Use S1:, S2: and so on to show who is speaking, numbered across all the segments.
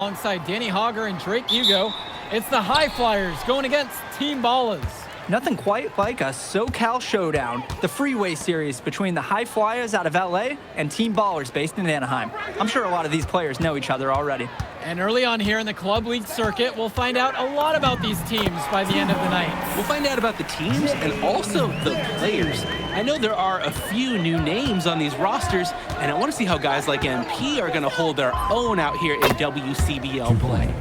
S1: Alongside Danny Hogger and Drake Hugo, it's the High Flyers going against Team Ballas.
S2: Nothing quite like a SoCal showdown, the freeway series between the High Flyers out of LA and Team Ballers based in Anaheim. I'm sure a lot of these players know each other already.
S1: And early on here in the Club League circuit, we'll find out a lot about these teams by the end of the night.
S3: We'll find out about the teams and also the players. I know there are a few new names on these rosters, and I want to see how guys like MP are going to hold their own out here in WCBL play.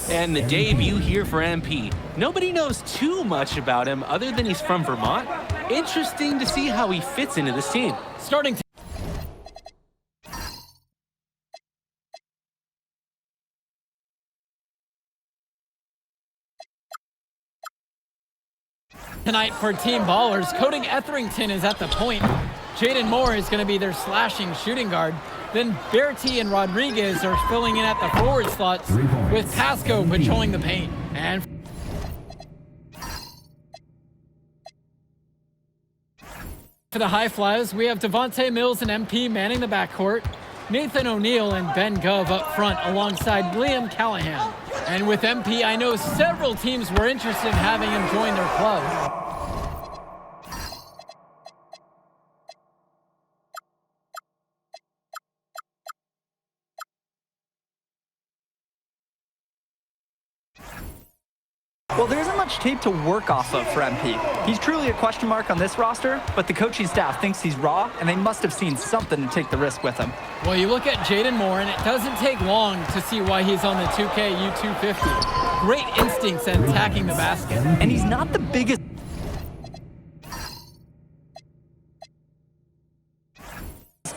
S3: And the debut here for MP. Nobody knows too much about him other than he's from Vermont. Interesting to see how he fits into this team.
S1: Starting tonight for Team Ballers, Cody Etherington is at the point. Jaden Moore is going to be their slashing shooting guard. Then Bertie and Rodriguez are filling in at the forward slots with Pasco patrolling the paint. And for the High Flyers, we have Devontae Mills and MP manning the backcourt, Nathan O'Neill and Ben Gove up front alongside Liam Callahan. And with MP, I know several teams were interested in having him join their club.
S2: Well, there isn't much tape to work off of for MP. He's truly a question mark on this roster, but the coaching staff thinks he's raw, and they must have seen something to take the risk with him.
S1: Well, you look at Jaden Moore, and it doesn't take long to see why he's on the 2K U250. Great instincts at attacking the basket.
S2: And he's not the biggest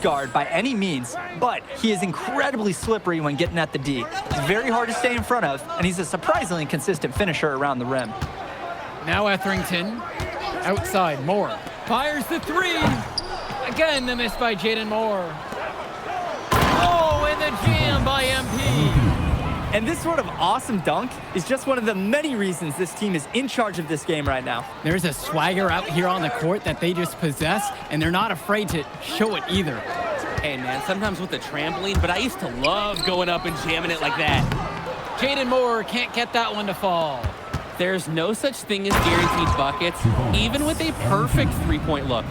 S2: guard by any means, but he is incredibly slippery when getting at the D. He's very hard to stay in front of, and he's a surprisingly consistent finisher around the rim.
S1: Now Etherington, outside Moore. Fires the three. Again, the miss by Jaden Moore. Oh, and the jam by MP.
S2: And this sort of awesome dunk is just one of the many reasons this team is in charge of this game right now.
S1: There's a swagger out here on the court that they just possess, and they're not afraid to show it either.
S3: Hey, man, sometimes with the trampoline, but I used to love going up and jamming it like that.
S1: Jaden Moore can't get that one to fall.
S3: There's no such thing as guaranteed buckets, even with a perfect three-point look.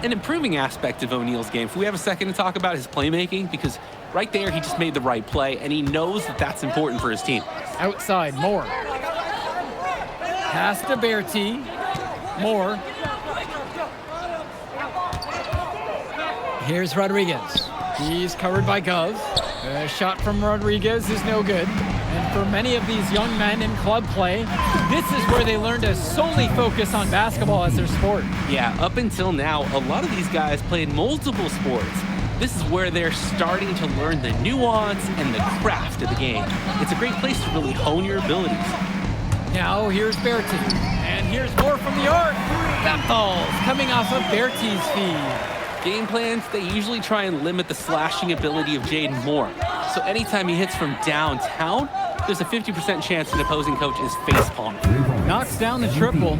S3: An improving aspect of O'Neill's game. If we have a second to talk about his playmaking, because right there he just made the right play, and he knows that that's important for his team.
S1: Outside, Moore. Pass to Bertie. Moore. Here's Rodriguez. He's covered by Gove. A shot from Rodriguez is no good. And for many of these young men in club play, this is where they learn to solely focus on basketball as their sport.
S3: Yeah, up until now, a lot of these guys played multiple sports. This is where they're starting to learn the nuance and the craft of the game. It's a great place to really hone your abilities.
S1: Now here's Bertie. And here's more from the arc. That falls coming off of Bertie's feed.
S3: Game plans, they usually try and limit the slashing ability of Jaden Moore. So anytime he hits from downtown, there's a 50% chance an opposing coach is facepalming.
S1: Knocks down the triple.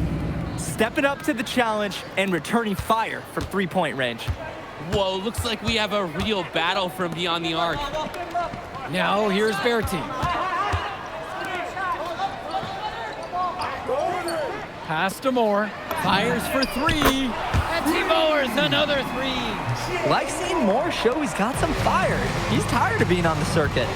S2: Stepping up to the challenge and returning fire from three-point range.
S3: Whoa, looks like we have a real battle from beyond the arc.
S1: Now here's Bertie. Pass to Moore. Fires for three. And Team Ballers another three.
S2: Like seeing Moore show he's got some fire. He's tired of being on the circuit.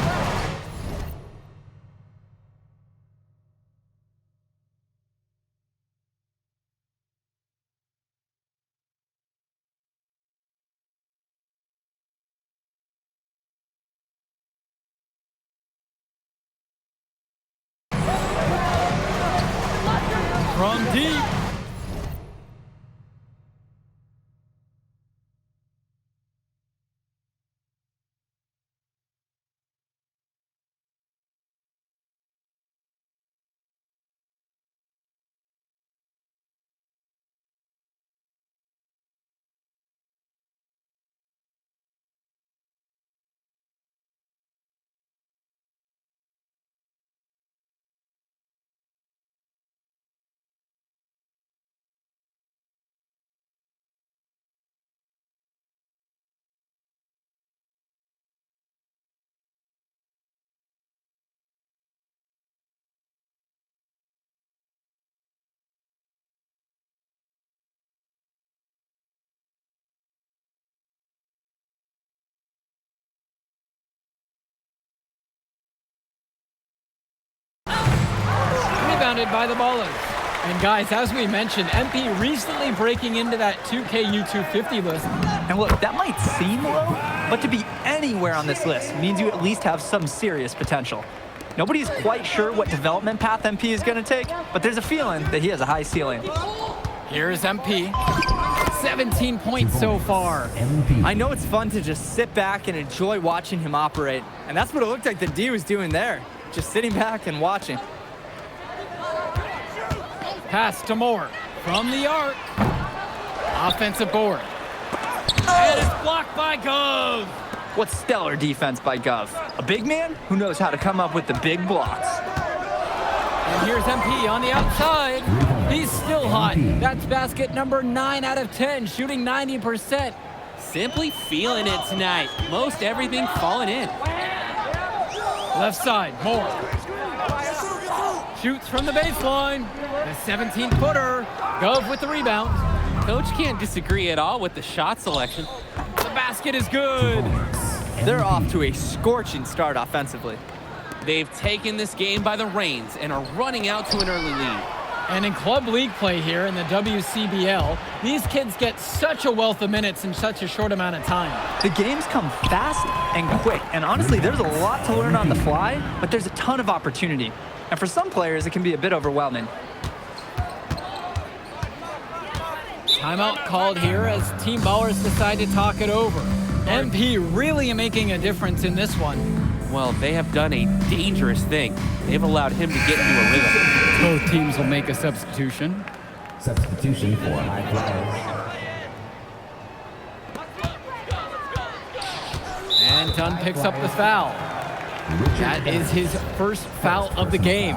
S1: From deep. Rebounded by the Ballers. And guys, as we mentioned, MP recently breaking into that 2K U250 list.
S2: And look, that might seem low, but to be anywhere on this list means you at least have some serious potential. Nobody's quite sure what development path MP is going to take, but there's a feeling that he has a high ceiling.
S1: Here's MP. 17 points so far.
S2: I know it's fun to just sit back and enjoy watching him operate, and that's what it looked like the D was doing there, just sitting back and watching.
S1: Pass to Moore from the arc. Offensive board. And it's blocked by Gove.
S2: What stellar defense by Gov. A big man who knows how to come up with the big blocks.
S1: And here's MP on the outside. He's still hot. That's basket number 9 out of 10, shooting 90%.
S3: Simply feeling it tonight. Most everything falling in.
S1: Left side, Moore. Shoots from the baseline. The 17-footer. Gove with the rebound.
S3: Coach can't disagree at all with the shot selection.
S1: The basket is good.
S2: They're off to a scorching start offensively.
S3: They've taken this game by the reins and are running out to an early lead.
S1: And in club league play here in the WCBL, these kids get such a wealth of minutes in such a short amount of time.
S2: The games come fast and quick, and honestly, there's a lot to learn on the fly, but there's a ton of opportunity. And for some players, it can be a bit overwhelming.
S1: Timeout called here as Team Ballers decide to talk it over. MP really making a difference in this one.
S3: Well, they have done a dangerous thing. They've allowed him to get into a rhythm.
S1: Both teams will make a substitution.
S4: Substitution for High Flyers.
S1: And Dunn picks up the foul. That is his first foul of the game.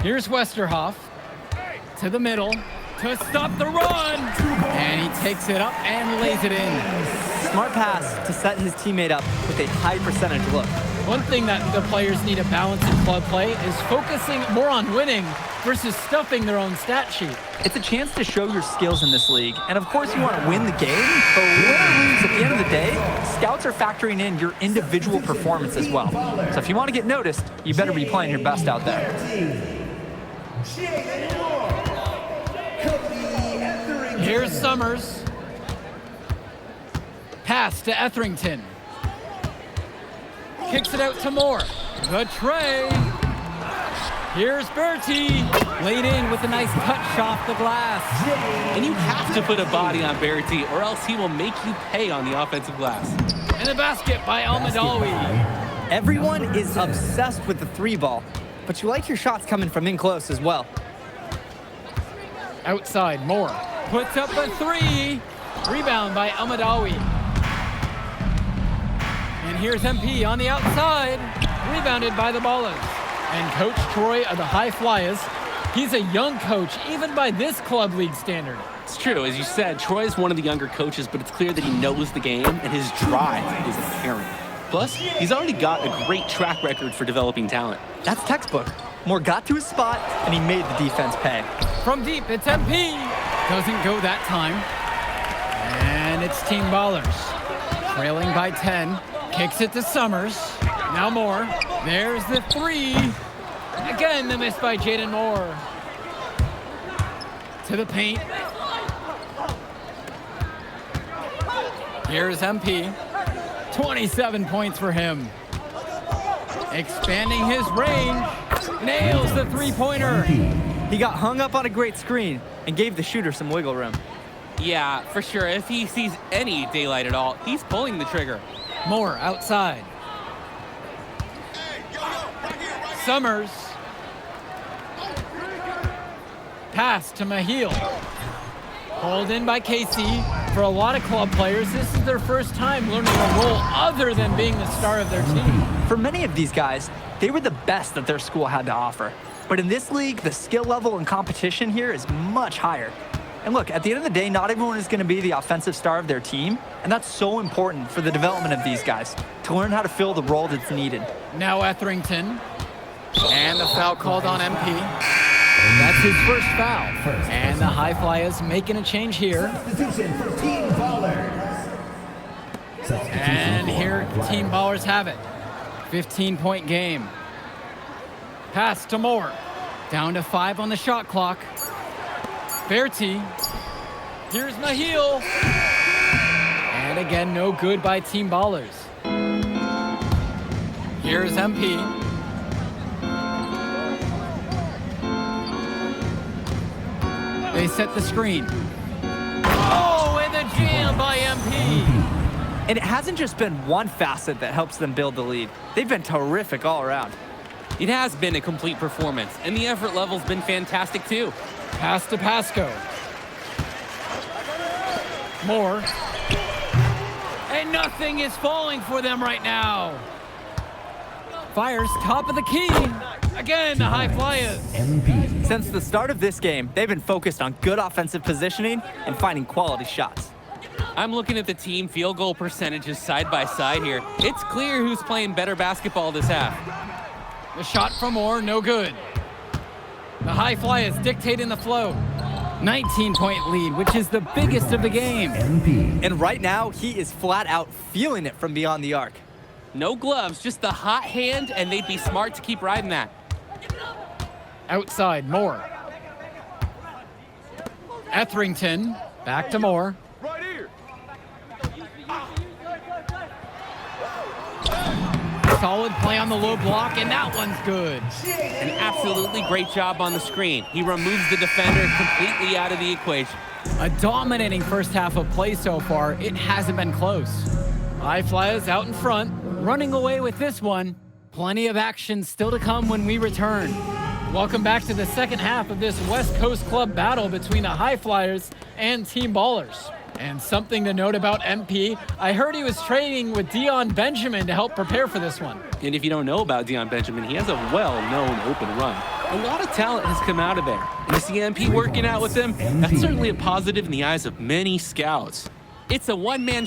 S1: Here's Westerhoff to the middle to stop the run. And he takes it up and lays it in.
S2: Smart pass to set his teammate up with a high percentage look.
S1: One thing that the players need to balance in club play is focusing more on winning versus stuffing their own stat sheet.
S2: It's a chance to show your skills in this league. And of course you want to win the game, but win or lose, at the end of the day, scouts are factoring in your individual performance as well. So if you want to get noticed, you better be playing your best out there.
S1: Here's Summers. Pass to Etherington. Kicks it out to Moore. The tray. Here's Bertie. Laid in with a nice touch off the glass.
S3: And you have to put a body on Bertie or else he will make you pay on the offensive glass.
S1: And the basket by Almadawi.
S2: Everyone is obsessed with the three ball, but you like your shots coming from in close as well.
S1: Outside, Moore puts up a three. Rebound by Almadawi. And here's MP on the outside. Rebounded by the Ballers. And Coach Troy of the High Flyers, he's a young coach, even by this club league standard.
S3: It's true. As you said, Troy is one of the younger coaches, but it's clear that he knows the game and his drive is apparent. Plus, he's already got a great track record for developing talent.
S2: That's textbook. Moore got to his spot, and he made the defense pay.
S1: From deep, it's MP. Doesn't go that time. And it's Team Ballers. Trailing by 10. Kicks it to Summers. Now Moore. There's the three. Again, the miss by Jaden Moore. To the paint. Here's MP. 27 points for him. Expanding his range. Nails the three-pointer.
S2: He got hung up on a great screen and gave the shooter some wiggle room.
S3: Yeah, for sure. If he sees any daylight at all, he's pulling the trigger.
S1: Moore outside. Summers. Pass to Mahil. Pulled in by Casey. For a lot of club players, this is their first time learning a role other than being the star of their team.
S2: For many of these guys, they were the best that their school had to offer. But in this league, the skill level and competition here is much higher. And look, at the end of the day, not everyone is going to be the offensive star of their team, and that's so important for the development of these guys, to learn how to fill the role that's needed.
S1: Now Etherington, and the foul called on MP. That's his first foul. And the High Flyers making a change here.
S4: Substitution for Team Ballers.
S1: And here Team Ballers have it. 15-point game. Pass to Moore. Down to 5 on the shot clock. Berti. Here's Mahil. And again, no good by Team Ballers. Here's MP. They set the screen. Oh, and the jam by MP.
S2: And it hasn't just been one facet that helps them build the lead. They've been terrific all around.
S3: It has been a complete performance, and the effort level's been fantastic too.
S1: Pass to Pasco. Moore. And nothing is falling for them right now. Fires top of the key. Again, the high flyers.
S4: MP.
S2: Since the start of this game, they've been focused on good offensive positioning and finding quality shots.
S3: I'm looking at the team field goal percentages side by side here. It's clear who's playing better basketball this half.
S1: The shot from Moore, no good. The high flyers dictating the flow. 19-point lead, which is the biggest of the game.
S4: MP.
S2: And right now, he is flat out feeling it from beyond the arc.
S3: No gloves, just the hot hand, and they'd be smart to keep riding that.
S1: Outside, Moore. Etherington, back to Moore. Solid play on the low block, and that one's good.
S3: An absolutely great job on the screen. He removes the defender completely out of the equation.
S1: A dominating first half of play so far. It hasn't been close. High Flyers out in front, running away with this one. Plenty of action still to come when we return. Welcome back to the second half of this West Coast Club battle between the High Flyers and Team Ballers. And something to note about MP, I heard he was training with Dion Benjamin to help prepare for this one.
S3: And if you don't know about Dion Benjamin, he has a well-known open run. A lot of talent has come out of there. And to see MP working out with him, that's certainly a positive in the eyes of many scouts. It's a one-man